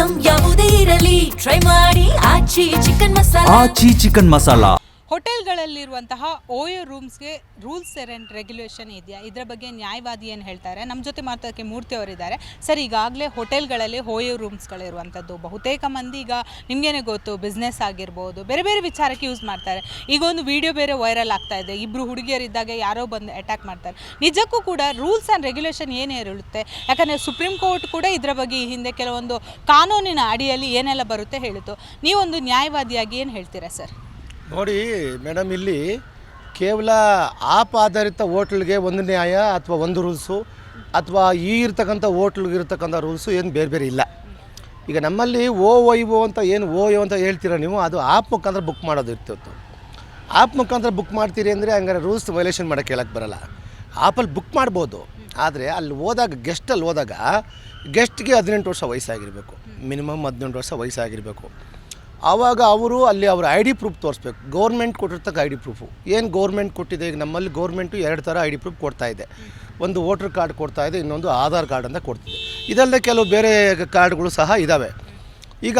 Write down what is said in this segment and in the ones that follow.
Item ಯಾವುದೇ ಇರಲಿ try ಮಾಡಿ ಆಚಿ ಚಿಕನ್ ಮಸಾಲಾ. ಹೋಟೆಲ್ಗಳಲ್ಲಿರುವಂತಹ ಓಯೋ ರೂಮ್ಸ್ಗೆ ರೂಲ್ಸ್ ಆ್ಯಂಡ್ ರೆಗ್ಯುಲೇಷನ್ ಇದೆಯಾ? ಇದರ ಬಗ್ಗೆ ನ್ಯಾಯವಾದಿ ಏನು ಹೇಳ್ತಾರೆ? ನಮ್ಮ ಜೊತೆ ಮಾತಾಡೋಕ್ಕೆ ಮೂರ್ತಿ ಅವರಿದ್ದಾರೆ. ಸರ್, ಈಗಾಗಲೇ ಹೋಟೆಲ್ಗಳಲ್ಲಿ ಓಯೋ ರೂಮ್ಸ್ಗಳಿರುವಂಥದ್ದು ಬಹುತೇಕ ಮಂದಿ ಈಗ ನಿಮಗೇನೆ ಗೊತ್ತು, ಬಿಸ್ನೆಸ್ ಆಗಿರ್ಬೋದು, ಬೇರೆ ಬೇರೆ ವಿಚಾರಕ್ಕೆ ಯೂಸ್ ಮಾಡ್ತಾರೆ. ಈಗ ಒಂದು ವಿಡಿಯೋ ಬೇರೆ ವೈರಲ್ ಆಗ್ತಾ ಇದೆ, ಇಬ್ಬರು ಹುಡುಗಿಯರಿದ್ದಾಗ ಯಾರೋ ಬಂದು ಅಟ್ಯಾಕ್ ಮಾಡ್ತಾರೆ. ನಿಜಕ್ಕೂ ಕೂಡ ರೂಲ್ಸ್ ಆ್ಯಂಡ್ ರೆಗ್ಯುಲೇಷನ್ ಏನೇ ಇರುತ್ತೆ? ಯಾಕಂದರೆ ಸುಪ್ರೀಂ ಕೋರ್ಟ್ ಕೂಡ ಇದರ ಬಗ್ಗೆ ಈ ಹಿಂದೆ ಕೆಲವೊಂದು ಕಾನೂನಿನ ಅಡಿಯಲ್ಲಿ ಏನೆಲ್ಲ ಬರುತ್ತೆ ಹೇಳಿತು. ನೀವೊಂದು ನ್ಯಾಯವಾದಿಯಾಗಿ ಏನು ಹೇಳ್ತೀರಾ ಸರ್? ನೋಡಿ ಮೇಡಮ್, ಇಲ್ಲಿ ಕೇವಲ ಆಪ್ ಆಧಾರಿತ ಹೋಟ್ಲ್ಗೆ ಒಂದು ನ್ಯಾಯ ಅಥವಾ ಒಂದು ರೂಲ್ಸು, ಅಥವಾ ಈ ಇರ್ತಕ್ಕಂಥ ಹೋಟ್ಲ್ಗೆ ಇರ್ತಕ್ಕಂಥ ರೂಲ್ಸು ಏನು ಬೇರೆ ಬೇರೆ ಇಲ್ಲ. ಈಗ ನಮ್ಮಲ್ಲಿ OYO ಅಂತ ಏನು ಓಯೋ ಅಂತ ಹೇಳ್ತೀರ ನೀವು, ಅದು ಆಪ್ ಮುಖಾಂತರ ಬುಕ್ ಮಾಡೋದು ಇರ್ತಿತ್ತು. ಆಪ್ ಮುಖಾಂತರ ಬುಕ್ ಮಾಡ್ತೀರಿ ಅಂದರೆ ಹಂಗಾರೆ ರೂಲ್ಸ್ ವೈಲೇಷನ್ ಮಾಡೋಕ್ಕೆ ಹೇಳಕ್ಕೆ ಬರೋಲ್ಲ. ಆಪಲ್ಲಿ ಬುಕ್ ಮಾಡ್ಬೋದು, ಆದರೆ ಅಲ್ಲಿ ಹೋದಾಗ ಗೆಸ್ಟಲ್ಲಿ ಹೋದಾಗ ಗೆಸ್ಟ್ಗೆ 18 ವರ್ಷ ವಯಸ್ಸಾಗಿರಬೇಕು, ಮಿನಿಮಮ್ 18 ವರ್ಷ ವಯಸ್ಸಾಗಿರಬೇಕು. ಆವಾಗ ಅವರು ಅಲ್ಲಿ ಅವರ ID ಪ್ರೂಫ್ ತೋರಿಸ್ಬೇಕು. ಗೌರ್ಮೆಂಟ್ ಕೊಟ್ಟಿರ್ತಕ್ಕ ID ಪ್ರೂಫು ಏನು ಗೌರ್ಮೆಂಟ್ ಕೊಟ್ಟಿದೆ. ಈಗ ನಮ್ಮಲ್ಲಿ ಗೌರ್ಮೆಂಟು 2 ಥರ ID ಪ್ರೂಫ್ ಕೊಡ್ತಾಯಿದೆ. ಒಂದು ವೋಟರ್ ಕಾರ್ಡ್ ಕೊಡ್ತಾಯಿದೆ, ಇನ್ನೊಂದು ಆಧಾರ್ ಕಾರ್ಡ್ ಅಂತ ಕೊಡ್ತಿದೆ. ಇದಲ್ಲದೆ ಕೆಲವು ಬೇರೆ ಕಾರ್ಡ್ಗಳು ಸಹ ಇದ್ದಾವೆ. ಈಗ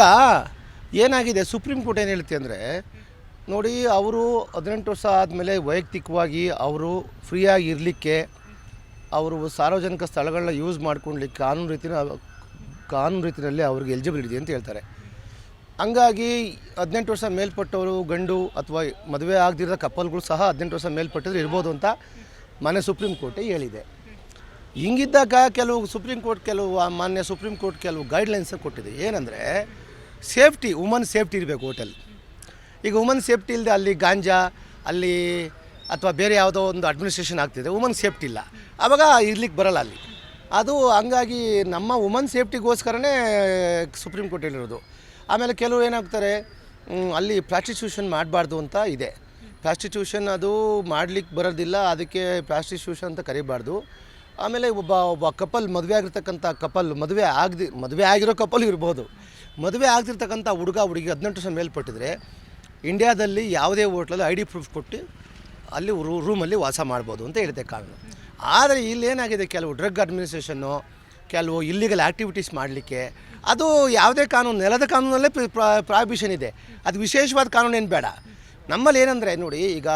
ಏನಾಗಿದೆ, ಸುಪ್ರೀಂ ಕೋರ್ಟ್ ಏನು ಹೇಳ್ತಿ ಅಂದರೆ, ನೋಡಿ, ಅವರು 18 ವರ್ಷ ಆದಮೇಲೆ ವೈಯಕ್ತಿಕವಾಗಿ ಅವರು ಫ್ರೀಯಾಗಿ ಇರಲಿಕ್ಕೆ, ಅವರು ಸಾರ್ವಜನಿಕ ಸ್ಥಳಗಳನ್ನ ಯೂಸ್ ಮಾಡ್ಕೊಳ್ಲಿಕ್ಕೆ ಕಾನೂನು ರೀತಿಯಲ್ಲಿ ಅವ್ರಿಗೆ ಎಲಿಜಿಬಿಲಿಟಿ ಅಂತ ಹೇಳ್ತಾರೆ. ಹಂಗಾಗಿ 18 ವರ್ಷ ಮೇಲ್ಪಟ್ಟವರು ಗಂಡು ಅಥವಾ ಮದುವೆ ಆಗದಿರೋ ಕಪಲ್ಗಳು ಸಹ 18 ವರ್ಷ ಮೇಲ್ಪಟ್ಟಿದ್ರೆ ಇರ್ಬೋದು ಅಂತ ಮಾನ್ಯ ಸುಪ್ರೀಂ ಕೋರ್ಟೇ ಹೇಳಿದೆ. ಹಿಂಗಿದ್ದಾಗ ಮಾನ್ಯ ಸುಪ್ರೀಂ ಕೋರ್ಟ್ ಕೆಲವು ಗೈಡ್ಲೈನ್ಸ್ ಕೊಟ್ಟಿದೆ. ಏನಂದರೆ ಸೇಫ್ಟಿ, ವುಮನ್ ಸೇಫ್ಟಿ ಇರಬೇಕು ಹೋಟೆಲ್. ಈಗ ವುಮನ್ ಸೇಫ್ಟಿ ಇಲ್ಲದೆ ಅಲ್ಲಿ ಗಾಂಜಾ ಅಲ್ಲಿ ಅಥವಾ ಬೇರೆ ಯಾವುದೋ ಒಂದು ಅಡ್ಮಿನಿಸ್ಟ್ರೇಷನ್ ಆಗ್ತಿದೆ, ವುಮನ್ ಸೇಫ್ಟಿ ಇಲ್ಲ, ಆವಾಗ ಇರ್ಲಿಕ್ಕೆ ಬರೋಲ್ಲ ಅಲ್ಲಿ. ಅದು ಹಂಗಾಗಿ ನಮ್ಮ ವುಮನ್ ಸೇಫ್ಟಿಗೋಸ್ಕರನೇ ಸುಪ್ರೀಂ ಕೋರ್ಟ್ ಹೇಳಿರೋದು. ಆಮೇಲೆ ಕೆಲವು ಏನಾಗ್ತಾರೆ, ಅಲ್ಲಿ ಪ್ರಾಸ್ಟಿಟ್ಯೂಷನ್ ಮಾಡಬಾರ್ದು ಅಂತ ಇದೆ. ಪ್ರಾಸ್ಟಿಟ್ಯೂಷನ್ ಅದು ಮಾಡಲಿಕ್ಕೆ ಬರೋದಿಲ್ಲ, ಅದಕ್ಕೆ ಪ್ರಾಸ್ಟಿಟ್ಯೂಷನ್ ಅಂತ ಕರಿಬಾರ್ದು. ಆಮೇಲೆ ಒಬ್ಬ ಕಪಲ್, ಮದುವೆ ಆಗಿರ್ತಕ್ಕಂಥ ಕಪಲ್, ಮದುವೆ ಆಗಿರೋ ಕಪಲ್ ಇರ್ಬೋದು, ಮದುವೆ ಆಗ್ತಿರ್ತಕ್ಕಂಥ ಹುಡುಗಿ 18 ವರ್ಷ ಮೇಲ್ಪಟ್ಟಿದ್ರೆ ಇಂಡಿಯಾದಲ್ಲಿ ಯಾವುದೇ ಹೋಟ್ಲಲ್ಲಿ ID ಪ್ರೂಫ್ ಕೊಟ್ಟು ಅಲ್ಲಿ ರೂಮಲ್ಲಿ ವಾಸ ಮಾಡ್ಬೋದು ಅಂತ ಹೇಳಿದೆ ಕಾನೂನು. ಆದರೆ ಇಲ್ಲೇನಾಗಿದೆ, ಕೆಲವು ಡ್ರಗ್ ಅಡ್ಮಿನಿಸ್ಟ್ರೇಷನ್ನು, ಕೆಲವು ಇಲ್ಲಿಗಲ್ ಆ್ಯಕ್ಟಿವಿಟೀಸ್ ಮಾಡಲಿಕ್ಕೆ ಅದು ಯಾವುದೇ ಕಾನೂನು, ನೆಲದ ಕಾನೂನಲ್ಲೇ ಪ್ರಾಹಿಬಿಷನ್ ಇದೆ. ಅದು ವಿಶೇಷವಾದ ಕಾನೂನು ಏನು ಬೇಡ. ನಮ್ಮಲ್ಲಿ ಏನಂದರೆ ನೋಡಿ, ಈಗ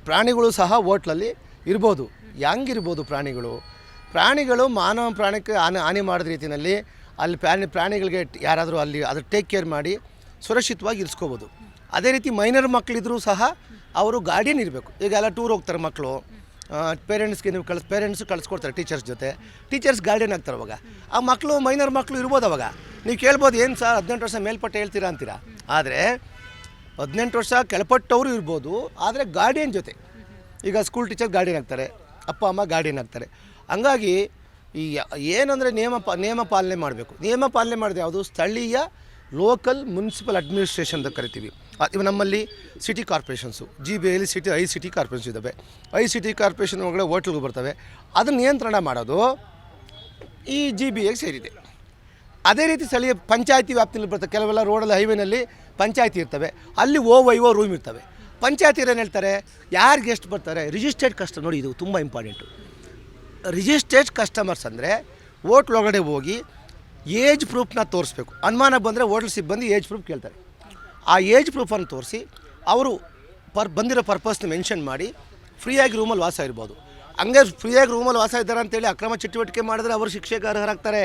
ಪ್ರಾಣಿಗಳು ಸಹ ಹೋಟ್ಲಲ್ಲಿ ಇರ್ಬೋದು. ಹೆಂಗಿರ್ಬೋದು ಪ್ರಾಣಿಗಳು ಮಾನವ ಪ್ರಾಣಕ್ಕೆ ಹಾನಿ ಮಾಡಿದ ರೀತಿಯಲ್ಲಿ ಅಲ್ಲಿ ಪ್ರಾಣಿಗಳಿಗೆ ಯಾರಾದರೂ ಅಲ್ಲಿ ಅದು ಟೇಕ್ ಕೇರ್ ಮಾಡಿ ಸುರಕ್ಷಿತವಾಗಿ ಇರಿಸ್ಕೋಬೋದು. ಅದೇ ರೀತಿ ಮೈನರ್ ಮಕ್ಕಳಿದ್ರೂ ಸಹ ಅವರು ಗಾರ್ಡಿಯನ್ ಇರಬೇಕು. ಈಗ ಎಲ್ಲ ಟೂರ್ ಹೋಗ್ತಾರೆ ಮಕ್ಕಳು, ಪೇರೆಂಟ್ಸ್ಗೆ ನೀವು ಪೇರೆಂಟ್ಸು ಕಳಿಸ್ಕೊಡ್ತಾರೆ ಟೀಚರ್ಸ್ ಜೊತೆ, ಟೀಚರ್ಸ್ ಗಾರ್ಡಿಯನ್ ಆಗ್ತಾರೆ. ಅವಾಗ ಆ ಮಕ್ಕಳು, ಮೈನರ್ ಮಕ್ಕಳು ಇರ್ಬೋದು. ಅವಾಗ ನೀವು ಕೇಳ್ಬೋದು, ಏನು ಸರ್ 18 ವರ್ಷ ಮೇಲ್ಪಟ್ಟು ಹೇಳ್ತೀರಾ ಅಂತೀರಾ. ಆದರೆ 18 ವರ್ಷ ಕೆಳಪಟ್ಟವರು ಇರ್ಬೋದು, ಆದರೆ ಗಾರ್ಡಿಯನ್ ಜೊತೆ. ಈಗ ಸ್ಕೂಲ್ ಟೀಚರ್ ಗಾರ್ಡಿಯನ್ ಆಗ್ತಾರೆ, ಅಪ್ಪ ಅಮ್ಮ ಗಾರ್ಡಿಯನ್ ಆಗ್ತಾರೆ. ಹಂಗಾಗಿ ಈ ಏನಂದರೆ ನಿಯಮ ಪಾಲನೆ ಮಾಡಬೇಕು. ನಿಯಮ ಪಾಲನೆ ಮಾಡಿದೆ ಯಾವುದು, ಸ್ಥಳೀಯ ಲೋಕಲ್ ಮುನ್ಸಿಪಲ್ ಅಡ್ಮಿನಿಸ್ಟ್ರೇಷನ್ ಅಂತ ಕರಿತೀವಿ. ಇವು ನಮ್ಮಲ್ಲಿ ಸಿಟಿ ಕಾರ್ಪೊರೇಷನ್ಸು, GBಯಲ್ಲಿ 5 ಸಿಟಿ ಕಾರ್ಪೊರೇಷನ್ ಇದ್ದಾವೆ. 5 ಸಿಟಿ ಕಾರ್ಪೊರೇಷನ್ ಒಳಗಡೆ ಹೋಟ್ಲ್ಗಳು ಬರ್ತವೆ. ಅದನ್ನು ನಿಯಂತ್ರಣ ಮಾಡೋದು ಈ GBಗೆ ಸೇರಿದೆ. ಅದೇ ರೀತಿ ಸ್ಥಳೀಯ ಪಂಚಾಯತಿ ವ್ಯಾಪ್ತಿಯಲ್ಲಿ ಬರ್ತವೆ. ಕೆಲವೆಲ್ಲ ರೋಡಲ್ಲಿ ಹೈವೇನಲ್ಲಿ ಪಂಚಾಯತಿ ಇರ್ತವೆ, ಅಲ್ಲಿ OYO ರೂಮ್ ಇರ್ತವೆ. ಪಂಚಾಯತಿರು ಏನು ಹೇಳ್ತಾರೆ, ಯಾರು ಗೆಸ್ಟ್ ಬರ್ತಾರೆ, ರಿಜಿಸ್ಟರ್ಡ್ ಕಸ್ಟಮರ್. ನೋಡಿ, ಇದು ತುಂಬ ಇಂಪಾರ್ಟೆಂಟು. ರಿಜಿಸ್ಟರ್ಡ್ ಕಸ್ಟಮರ್ಸ್ ಅಂದರೆ ಹೋಟ್ಲ್ ಒಳಗಡೆ ಹೋಗಿ ಏಜ್ ಪ್ರೂಫ್ನ ತೋರಿಸ್ಬೇಕು. ಅನುಮಾನ ಬಂದರೆ ಹೋಟ್ಲ್ ಸಿಬ್ಬಂದಿ ಏಜ್ ಪ್ರೂಫ್ ಕೇಳ್ತಾರೆ. ಆ ಏಜ್ ಪ್ರೂಫನ್ನು ತೋರಿಸಿ ಅವರು ಬಂದಿರೋ ಪರ್ಪಸ್ನ ಮೆನ್ಷನ್ ಮಾಡಿ ಫ್ರೀಯಾಗಿ ರೂಮಲ್ಲಿ ವಾಸ ಇರ್ಬೋದು. ಹಂಗೆ ಫ್ರೀಯಾಗಿ ರೂಮಲ್ಲಿ ವಾಸ ಇದ್ದಾರೆ ಅಂತೇಳಿ ಅಕ್ರಮ ಚಟುವಟಿಕೆ ಮಾಡಿದ್ರೆ ಅವರು ಶಿಕ್ಷೆಗೆ ಅರ್ಹರಾಗ್ತಾರೆ.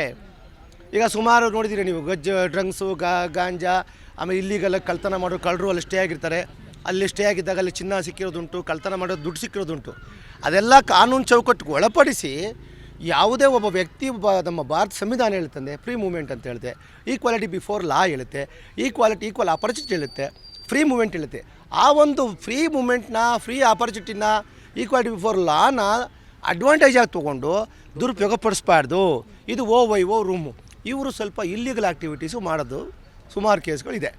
ಈಗ ಸುಮಾರು ನೋಡಿದ್ದೀರಿ ನೀವು, ಡ್ರಗ್ಸು, ಗಾಂಜಾ, ಆಮೇಲೆ ಇಲ್ಲಿಗೆಲ್ಲ ಕಳ್ತನ ಮಾಡೋ ಕಳ್ಳರು ಅಲ್ಲಿ ಸ್ಟೇ ಆಗಿರ್ತಾರೆ. ಅಲ್ಲಿ ಸ್ಟೇ ಆಗಿದ್ದಾಗ ಅಲ್ಲಿ ಚಿನ್ನ ಸಿಕ್ಕಿರೋದುಂಟು, ಕಳ್ತನ ಮಾಡೋದು ದುಡ್ಡು ಸಿಕ್ಕಿರೋದುಂಟು. ಅದೆಲ್ಲ ಕಾನೂನು ಚೌಕಟ್ಟಿಗೆ ಒಳಪಡಿಸಿ ಯಾವುದೇ ಒಬ್ಬ ವ್ಯಕ್ತಿ, ನಮ್ಮ ಭಾರತ ಸಂವಿಧಾನ ಹೇಳ್ತಂದೆ ಫ್ರೀ ಮೂವ್ಮೆಂಟ್ ಅಂತ ಹೇಳುತ್ತೆ, ಈಕ್ವಾಲಿಟಿ ಬಿಫೋರ್ ಲಾ ಹೇಳುತ್ತೆ, ಈಕ್ವಲ್ ಆಪರ್ಚುನಿಟಿ ಹೇಳುತ್ತೆ, ಫ್ರೀ ಮೂವ್ಮೆಂಟ್ ಹೇಳುತ್ತೆ. ಆ ಒಂದು ಫ್ರೀ ಮೂವ್ಮೆಂಟ್ನ, ಫ್ರೀ ಆಪರ್ಚುನಿಟಿನ, ಈಕ್ವಾಲಿಟಿ ಬಿಫೋರ್ ಲಾನ ಅಡ್ವಾಂಟೇಜಾಗಿ ತೊಗೊಂಡು ದುರುಪಯೋಗಪಡಿಸ್ಬಾರ್ದು. ಇದು OYO ರೂಮು. ಇವರು ಸ್ವಲ್ಪ ಇಲ್ಲಿಗಲ್ ಆ್ಯಕ್ಟಿವಿಟೀಸು ಮಾಡೋದು ಸುಮಾರು ಕೇಸ್ಗಳಿದೆ.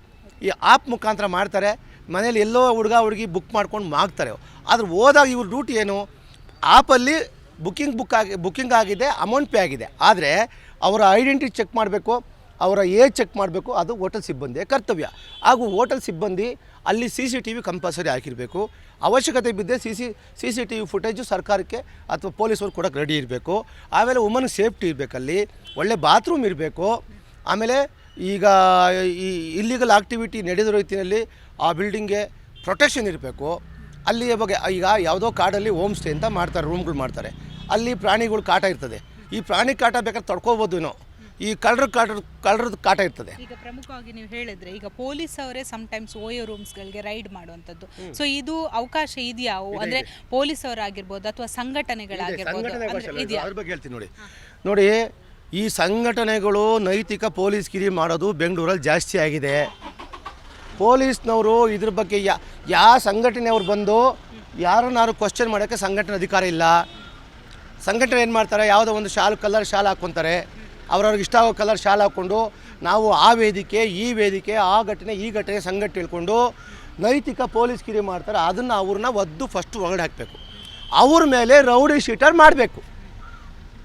ಈ ಆಪ್ ಮುಖಾಂತರ ಮಾಡ್ತಾರೆ. ಮನೇಲಿ ಎಲ್ಲೋ ಹುಡುಗಿ ಬುಕ್ ಮಾಡ್ಕೊಂಡು ಮಾಡ್ತಾರೆ. ಆದ್ರೆ ಹೋದಾಗ ಇವ್ರ ಡ್ಯೂಟಿ ಏನು, ಆಪಲ್ಲಿ ಬುಕ್ಕಿಂಗ್ ಆಗಿದೆ, ಅಮೌಂಟ್ ಪೇ ಆಗಿದೆ. ಆದರೆ ಅವರ ಐಡೆಂಟಿಟಿ ಚೆಕ್ ಮಾಡಬೇಕು, ಅವರ ಏಜ್ ಚೆಕ್ ಮಾಡಬೇಕು. ಅದು ಹೋಟೆಲ್ ಸಿಬ್ಬಂದಿಯ ಕರ್ತವ್ಯ. ಹಾಗೂ ಹೋಟೆಲ್ ಸಿಬ್ಬಂದಿ ಅಲ್ಲಿ CCTV ಕಂಪಲ್ಸರಿ ಹಾಕಿರಬೇಕು. ಅವಶ್ಯಕತೆ ಬಿದ್ದರೆ CCTV ಫುಟೇಜು ಸರ್ಕಾರಕ್ಕೆ ಅಥವಾ ಪೊಲೀಸರು ಕೊಡೋಕ್ಕೆ ರೆಡಿ ಇರಬೇಕು. ಆಮೇಲೆ ವುಮನ್ ಸೇಫ್ಟಿ ಇರಬೇಕಲ್ಲಿ, ಒಳ್ಳೆ ಬಾತ್ರೂಮ್ ಇರಬೇಕು. ಆಮೇಲೆ ಈಗ ಈ ಇಲ್ಲಿಗಲ್ ಆಕ್ಟಿವಿಟಿ ನಡೆದಿರೋ ರೀತಿಯಲ್ಲಿ ಆ ಬಿಲ್ಡಿಂಗ್ಗೆ ಪ್ರೊಟೆಕ್ಷನ್ ಇರಬೇಕು. ಅಲ್ಲಿ ಬಗ್ಗೆ ಈಗ ಯಾವುದೋ ಕಾಡಲ್ಲಿ ಹೋಮ್ ಸ್ಟೇ ಅಂತ ಮಾಡ್ತಾರೆ, ರೂಮ್ಗಳು ಮಾಡ್ತಾರೆ, ಅಲ್ಲಿ ಪ್ರಾಣಿಗಳು ಕಾಟ ಇರ್ತದೆ. ಈ ಪ್ರಾಣಿ ಕಾಟ ಬೇಕಾದ್ರೆ ತಡ್ಕೋಬೋದು, ಈ ಕಳ್ಳರದ ಕಾಟ ಇರ್ತದೆ. ಈಗ ಪ್ರಮುಖವಾಗಿ ನೀವು ಹೇಳಿದ್ರೆ ಈಗ ಪೊಲೀಸ್ ಅವರೇ ಸಮಟೈಮ್ಸ್ ಓಯೋ ರೂಮ್ಸ್ಗಳಿಗೆ ರೈಡ್ ಮಾಡುವಂಥದ್ದು. ಸೊ ಇದು ಅವಕಾಶ ಇದೆಯಾ? ಅಂದರೆ ಪೊಲೀಸ್ ಅವರಾಗಿರ್ಬೋದು ಅಥವಾ ಸಂಘಟನೆಗಳಾಗಿರ್ಬೋದು ಇದೆಯಾ? ಅದ್ರ ಬಗ್ಗೆ ಹೇಳ್ತೀನಿ ನೋಡಿ. ಈ ಸಂಘಟನೆಗಳು ನೈತಿಕ ಪೊಲೀಸ್ಗಿರಿ ಮಾಡೋದು ಬೆಂಗಳೂರಲ್ಲಿ ಜಾಸ್ತಿ ಆಗಿದೆ. ಪೊಲೀಸ್ನವರು ಇದ್ರ ಬಗ್ಗೆ ಯಾವ ಸಂಘಟನೆಯವ್ರು ಬಂದು ಯಾರನ್ನಾರು ಕ್ವಶನ್ ಮಾಡೋಕ್ಕೆ ಸಂಘಟನೆ ಅಧಿಕಾರ ಇಲ್ಲ. ಸಂಘಟನೆ ಏನು ಮಾಡ್ತಾರೆ, ಯಾವುದೋ ಒಂದು ಕಲರ್ ಶಾಲ್ ಹಾಕ್ಕೊತಾರೆ, ಅವ್ರವ್ರಿಗೆ ಇಷ್ಟ ಆಗೋ ಕಲರ್ ಶಾಲ್ ಹಾಕ್ಕೊಂಡು ನಾವು ಆ ವೇದಿಕೆ ಈ ವೇದಿಕೆ ಆ ಘಟನೆ ಈ ಘಟನೆ ಸಂಘಟನೆ ಹೇಳ್ಕೊಂಡು ನೈತಿಕ ಪೊಲೀಸ್ಗಿರಿ ಮಾಡ್ತಾರೆ. ಅದನ್ನು ಅವ್ರನ್ನ ಒದ್ದು ಫಸ್ಟು ಒಳಗಡೆ ಹಾಕಬೇಕು. ಅವ್ರ ಮೇಲೆ ರೌಡಿ ಶೀಟರ್ ಮಾಡಬೇಕು.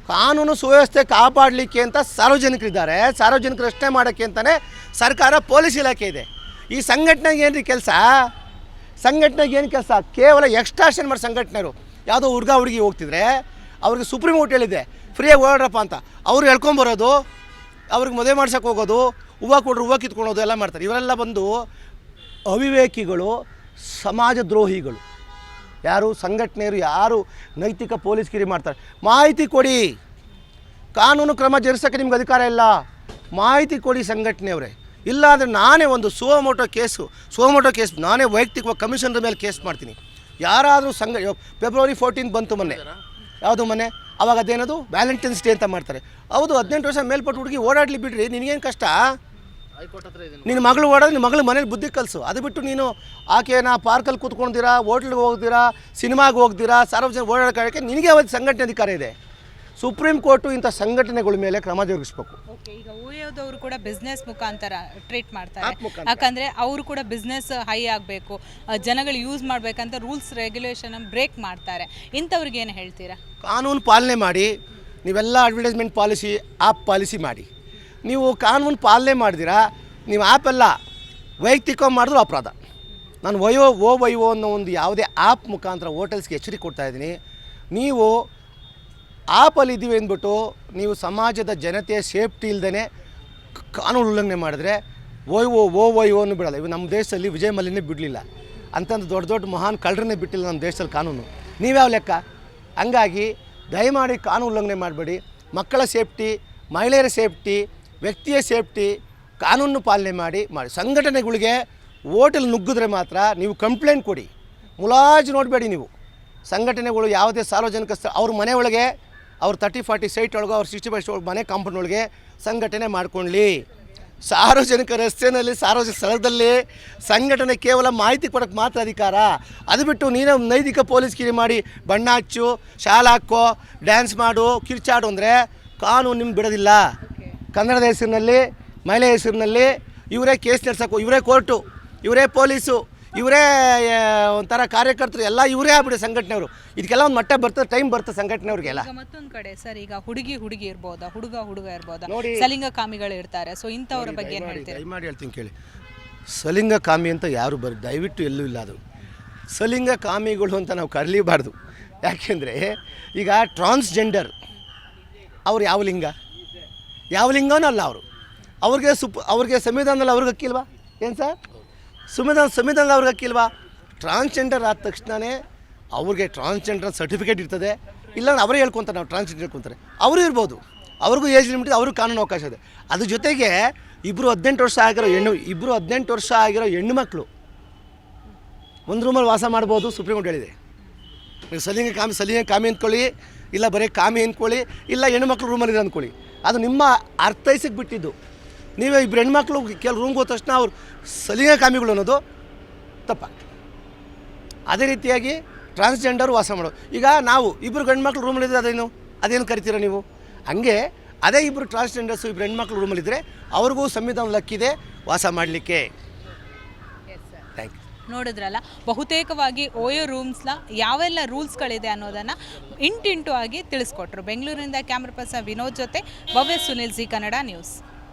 ಕಾನೂನು ಸುವ್ಯವಸ್ಥೆ ಕಾಪಾಡಲಿಕ್ಕೆ ಅಂತ ಸಾರ್ವಜನಿಕರಿದ್ದಾರೆ, ಸಾರ್ವಜನಿಕರು ರಕ್ಷಣೆ ಮಾಡೋಕ್ಕೆ ಅಂತಲೇ ಸರ್ಕಾರ ಪೊಲೀಸ್ ಇಲಾಖೆ ಇದೆ. ಈ ಸಂಘಟನೆಗೆ ಏನು ರೀ ಕೆಲಸ? ಸಂಘಟನೆಗೆ ಏನು ಕೆಲಸ? ಕೇವಲ ಎಕ್ಸ್ಟ್ರಾಕ್ಷನ್ ಮಾಡೋ ಸಂಘಟನೆಯವರು. ಯಾವುದೋ ಹುಡುಗಿ ಹೋಗ್ತಿದ್ರೆ ಅವ್ರಿಗೆ ಸುಪ್ರೀಂ ಕೋರ್ಟ್ ಹೇಳಿದೆ ಫ್ರೀಯಾಗಿ ಓಡಾಡ್ರಪ್ಪ ಅಂತ. ಅವ್ರು ಹೇಳ್ಕೊಂಬರೋದು, ಅವ್ರಿಗೆ ಮದುವೆ ಮಾಡ್ಸೋಕೆ ಹೋಗೋದು, ಹೂವು ಕೊಡ್ರು ಹೂವು ಕಿತ್ಕೊಳೋದು ಎಲ್ಲ ಮಾಡ್ತಾರೆ. ಇವರೆಲ್ಲ ಬಂದು ಅವಿವೇಕಿಗಳು, ಸಮಾಜ ದ್ರೋಹಿಗಳು. ಯಾರು ಸಂಘಟನೆಯರು, ಯಾರು ನೈತಿಕ ಪೊಲೀಸ್ಗಿರಿ ಮಾಡ್ತಾರೆ. ಮಾಹಿತಿ ಕೊಡಿ, ಕಾನೂನು ಕ್ರಮ ಜರುಗಿಸೋಕ್ಕೆ ನಿಮ್ಗೆ ಅಧಿಕಾರ ಇಲ್ಲ. ಮಾಹಿತಿ ಕೊಡಿ ಸಂಘಟನೆಯವರೇ. ಇಲ್ಲ ಅಂದರೆ ನಾನೇ ಒಂದು ಸುವಮೋಟೋ ಕೇಸ್ ನಾನೇ ವೈಯಕ್ತಿಕವಾಗಿ ಕಮಿಷನರ್ ಮೇಲೆ ಕೇಸ್ ಮಾಡ್ತೀನಿ. ಯಾರಾದರೂ ಫೆಬ್ರವರಿ 14 ಬಂತು ಮೊನ್ನೆ, ಯಾವುದು ಮೊನ್ನೆ, ಅವಾಗ ಅದೇನದು ವ್ಯಾಲೆಂಟೈನ್ಸ್ ಡೇ ಅಂತ ಮಾಡ್ತಾರೆ. ಹೌದು, 18 ವರ್ಷ ಮೇಲ್ಪಟ್ಟು ಹುಡುಗಿ ಓಡಾಡಲಿ ಬಿಡ್ರಿ, ನಿನಗೇನು ಕಷ್ಟ? ನಿನ್ನ ಮಗಳು ಓಡೋದು, ನಿಮ್ಮ ಮಗಳು ಮನೇಲಿ ಬುದ್ಧಿ ಕಲಿಸು. ಅದು ಬಿಟ್ಟು ನೀನು ಆಕೆನ ಪಾರ್ಕಲ್ಲಿ ಕೂತ್ಕೊಂಡಿದ್ದೀರಾ, ಹೋಟ್ಲಿಗೆ ಹೋಗ್ತೀರಾ, ಸಿನಿಮಾಗೆ ಹೋಗ್ತೀರಾ, ಸಾರ್ವಜನಿಕ ಓಡಾಡೋಕ್ಕೆ ನಿನಗೆ ಅವತ್ತು ಸಂಘಟನೆ ಅಧಿಕಾರ ಇದೆ. ಸುಪ್ರೀಂ ಕೋರ್ಟು ಇಂಥ ಸಂಘಟನೆಗಳ ಮೇಲೆ ಕ್ರಮ ಜರುಗಿಸಬೇಕು. ಈಗ ಓಯೋದವರು ಕೂಡ ಬಿಸ್ನೆಸ್ ಮುಖಾಂತರ ಟ್ರೀಟ್ ಮಾಡ್ತಾರೆ. ಯಾಕಂದರೆ ಅವರು ಕೂಡ ಬಿಸ್ನೆಸ್ ಹೈ ಆಗಬೇಕು, ಜನಗಳು ಯೂಸ್ ಮಾಡಬೇಕಂತ ರೂಲ್ಸ್ ರೆಗ್ಯುಲೇಷನ್ ಬ್ರೇಕ್ ಮಾಡ್ತಾರೆ. ಇಂಥವ್ರಿಗೆ ಏನು ಹೇಳ್ತೀರಾ? ಕಾನೂನು ಪಾಲನೆ ಮಾಡಿ. ನೀವೆಲ್ಲ ಅಡ್ವರ್ಟೈಸ್ಮೆಂಟ್ ಪಾಲಿಸಿ, ಆ್ಯಪ್ ಪಾಲಿಸಿ ಮಾಡಿ. ನೀವು ಕಾನೂನು ಪಾಲನೆ ಮಾಡಿದಿರಾ, ನೀವು ಆ್ಯಪೆಲ್ಲ ವೈಯಕ್ತಿಕ ಮಾಡಿದ್ರು ಅಪರಾಧ. ನಾನು ವೈವೋ ಅನ್ನೋ ಒಂದು ಯಾವುದೇ ಆ್ಯಪ್ ಮುಖಾಂತರ ಹೋಟೆಲ್ಸ್ಗೆ ಎಚ್ಚರಿಕೆ ಕೊಡ್ತಾಯಿದ್ದೀನಿ. ನೀವು ಆ್ಯಪಲ್ಲಿ ಇದ್ದೀವಿ ಅಂದ್ಬಿಟ್ಟು ನೀವು ಸಮಾಜದ ಜನತೆಯ ಸೇಫ್ಟಿ ಇಲ್ಲದೇ ಕಾನೂನು ಉಲ್ಲಂಘನೆ ಮಾಡಿದ್ರೆ ವೈವೋನ್ನು ಬಿಡಲ್ಲ. ಇವು ನಮ್ಮ ದೇಶದಲ್ಲಿ ವಿಜಯ್ ಮಲ್ಯನೇ ಬಿಡಲಿಲ್ಲ, ಅಂತಂದು ದೊಡ್ಡ ಮಹಾನ್ ಕಳ್ಳರನ್ನೇ ಬಿಟ್ಟಿಲ್ಲ ನಮ್ಮ ದೇಶದಲ್ಲಿ ಕಾನೂನು. ನೀವ್ಯಾವ ಲೆಕ್ಕ? ಹಂಗಾಗಿ ದಯಮಾಡಿ ಕಾನೂನು ಉಲ್ಲಂಘನೆ ಮಾಡಬೇಡಿ. ಮಕ್ಕಳ ಸೇಫ್ಟಿ, ಮಹಿಳೆಯರ ಸೇಫ್ಟಿ, ವ್ಯಕ್ತಿಯ ಸೇಫ್ಟಿ ಕಾನೂನು ಪಾಲನೆ ಮಾಡಿ. ಸಂಘಟನೆಗಳಿಗೆ ಹೋಟೆಲ್ ನುಗ್ಗಿದ್ರೆ ಮಾತ್ರ ನೀವು ಕಂಪ್ಲೇಂಟ್ ಕೊಡಿ, ಮುಲಾಜು ನೋಡಬೇಡಿ. ನೀವು ಸಂಘಟನೆಗಳು ಯಾವುದೇ ಸಾರ್ವಜನಿಕ ಅವ್ರ ಮನೆ ಒಳಗೆ, ಅವ್ರ 30-40 ಸೈಟ್ ಒಳಗೆ, ಅವ್ರ 60 ಮನೆ ಕಾಂಪೌಂಡ್ ಒಳಗೆ ಸಂಘಟನೆ ಮಾಡ್ಕೊಳ್ಳಿ. ಸಾರ್ವಜನಿಕ ರಸ್ತೆಯಲ್ಲಿ, ಸಾರ್ವಜನಿಕ ಸ್ಥಳದಲ್ಲಿ ಸಂಘಟನೆ ಕೇವಲ ಮಾಹಿತಿ ಕೊಡೋಕ್ಕೆ ಮಾತ್ರ ಅಧಿಕಾರ. ಅದು ಬಿಟ್ಟು ನೀನು ನೈತಿಕ ಪೊಲೀಸ್ಗಿರಿ ಮಾಡಿ ಬಣ್ಣ ಹಚ್ಚು, ಶಾಲೆ ಹಾಕೋ, ಡ್ಯಾನ್ಸ್ ಮಾಡು, ಕಿರ್ಚಾಡು ಅಂದರೆ ಕಾನೂನು ನಿಮ್ಗೆ ಬಿಡೋದಿಲ್ಲ. ಕನ್ನಡದ ಹೆಸರಿನಲ್ಲಿ, ಮಹಿಳೆ ಹೆಸರಿನಲ್ಲಿ ಇವರೇ ಕೇಸ್ ನಡೆಸೋಕ್ಕೋ, ಇವರೇ ಕೋರ್ಟು, ಇವರೇ ಪೊಲೀಸು, ಇವರೇ ಒಂಥರ ಕಾರ್ಯಕರ್ತರು, ಎಲ್ಲ ಇವರೇ ಆಗ್ಬಿಡಿ ಸಂಘಟನೆಯವರು. ಇದಕ್ಕೆಲ್ಲ ಒಂದು ಮಟ್ಟ ಬರ್ತದೆ, ಟೈಮ್ ಬರ್ತದೆ ಸಂಘಟನೆಯವ್ರಿಗೆಲ್ಲ. ಮತ್ತೊಂದು ಕಡೆ ಸರ್, ಈಗ ಹುಡುಗಿ ಇರ್ಬೋದಾ, ಹುಡುಗ ಇರ್ಬೋದಾ, ನೋಡಿ ಸಲಿಂಗ ಕಾಮಿಗಳು ಇರ್ತಾರೆ. ಸೊ ಇಂಥವ್ರ ಬಗ್ಗೆ ಏನು ಹೇಳ್ತೀರಿ? ದಯಮಾಡಿ ಹೇಳ್ತೀನಿ ಕೇಳಿ. ಸಲಿಂಗ ಕಾಮಿ ಅಂತ ಯಾರು ದಯವಿಟ್ಟು ಎಲ್ಲೂ ಇಲ್ಲ. ಅದು ಸಲಿಂಗ ಕಾಮಿಗಳು ಅಂತ ನಾವು ಕರೀಬಾರ್ದು. ಯಾಕೆಂದರೆ ಈಗ ಟ್ರಾನ್ಸ್ಜೆಂಡರ್ ಅವ್ರು ಯಾವ ಲಿಂಗನೂ ಅಲ್ಲ. ಅವ್ರಿಗೆ ಸಂವಿಧಾನದಲ್ಲಿ ಅವ್ರಿಗೆ ಹಕ್ಕಿಲ್ವಾ? ಏನು ಸರ್, ಸಂವಿಧಾನದಲ್ಲಿ ಅವ್ರಿಗೆ ಹಕ್ಕಿಲ್ವಾ? ಟ್ರಾನ್ಸ್ಜೆಂಡರ್ ಆದ ತಕ್ಷಣವೇ ಅವ್ರಿಗೆ ಟ್ರಾನ್ಸ್ಜೆಂಡರ್ ಸರ್ಟಿಫಿಕೇಟ್ ಇರ್ತದೆ. ಇಲ್ಲ ಅವರೇ ಹೇಳ್ಕೊತಾರೆ ನಾವು ಟ್ರಾನ್ಸ್ಜೆಂಡರ್ ಹೇಳ್ಕೊತಾರೆ. ಅವರು ಇರ್ಬೋದು, ಅವ್ರಿಗೂ ಏಜ್ ಲಿಮಿಟ್, ಅವ್ರಿಗೂ ಕಾನೂನು ಅವಕಾಶ ಇದೆ. ಅದ್ರ ಜೊತೆಗೆ 18 ವರ್ಷ ಆಗಿರೋ ಹೆಣ್ಣು ಮಕ್ಕಳು ಒಂದು ರೂಮಲ್ಲಿ ವಾಸ ಮಾಡ್ಬೋದು, ಸುಪ್ರೀಂ ಕೋರ್ಟ್ ಹೇಳಿದೆ. ಸಲಿಂಗ ಕಾಮಿ ಅಂದ್ಕೊಳ್ಳಿ, ಇಲ್ಲ ಬರೀ ಕಾಮಿ ಅಂದ್ಕೊಳ್ಳಿ, ಇಲ್ಲ ಹೆಣ್ಣುಮಕ್ಳು ರೂಮಲ್ಲಿದೆ ಅಂದ್ಕೊಳ್ಳಿ, ಅದು ನಿಮ್ಮ ಅರ್ಥೈಸಕ್ಕೆ ಬಿಟ್ಟಿದ್ದು. ನೀವೇ ಇಬ್ಬರು ಹೆಣ್ಮಕ್ಳು ಕೆಲವು ರೂಮ್ಗೆ ಹೋದ ತಕ್ಷಣ ಅವ್ರು ಸಲಿಂಗ ಕಾಮಿಗಳು ಅನ್ನೋದು ತಪ್ಪಾಗ್ತದೆ. ಅದೇ ರೀತಿಯಾಗಿ ಟ್ರಾನ್ಸ್ಜೆಂಡರ್ ವಾಸ ಮಾಡೋದು. ಈಗ ನಾವು ಇಬ್ಬರು ಗಂಡ್ಮಕ್ಳು ರೂಮಲ್ಲಿದ್ದರೆ ಅದೇನು ಕರಿತೀರ ನೀವು? ಹಂಗೆ ಅದೇ ಇಬ್ಬರು ಟ್ರಾನ್ಸ್ಜೆಂಡರ್ಸು, ಇಬ್ಬರು ಹೆಣ್ಮಕ್ಳು ರೂಮಲ್ಲಿದ್ದರೆ ಅವ್ರಿಗೂ ಸಂವಿಧಾನ ಹಕ್ಕಿದೆ ವಾಸ ಮಾಡಲಿಕ್ಕೆ. Thank you. ನೋಡಿದ್ರಲ್ಲ, ಬಹುತೇಕವಾಗಿ ಓಯೋ ರೂಮ್ಸ್ನ ಯಾವೆಲ್ಲ ರೂಲ್ಸ್ಗಳಿದೆ ಅನ್ನೋದನ್ನು ಇಂಟು ಆಗಿ ತಿಳಿಸ್ಕೊಟ್ರು. ಬೆಂಗಳೂರಿನಿಂದ ಕ್ಯಾಮ್ರಾ ಪರ್ಸನ್ ವಿನೋದ್ ಜೊತೆ ಭವ್ಯ ಸುನಿಲ್, ಜಿ ಕನ್ನಡ ನ್ಯೂಸ್.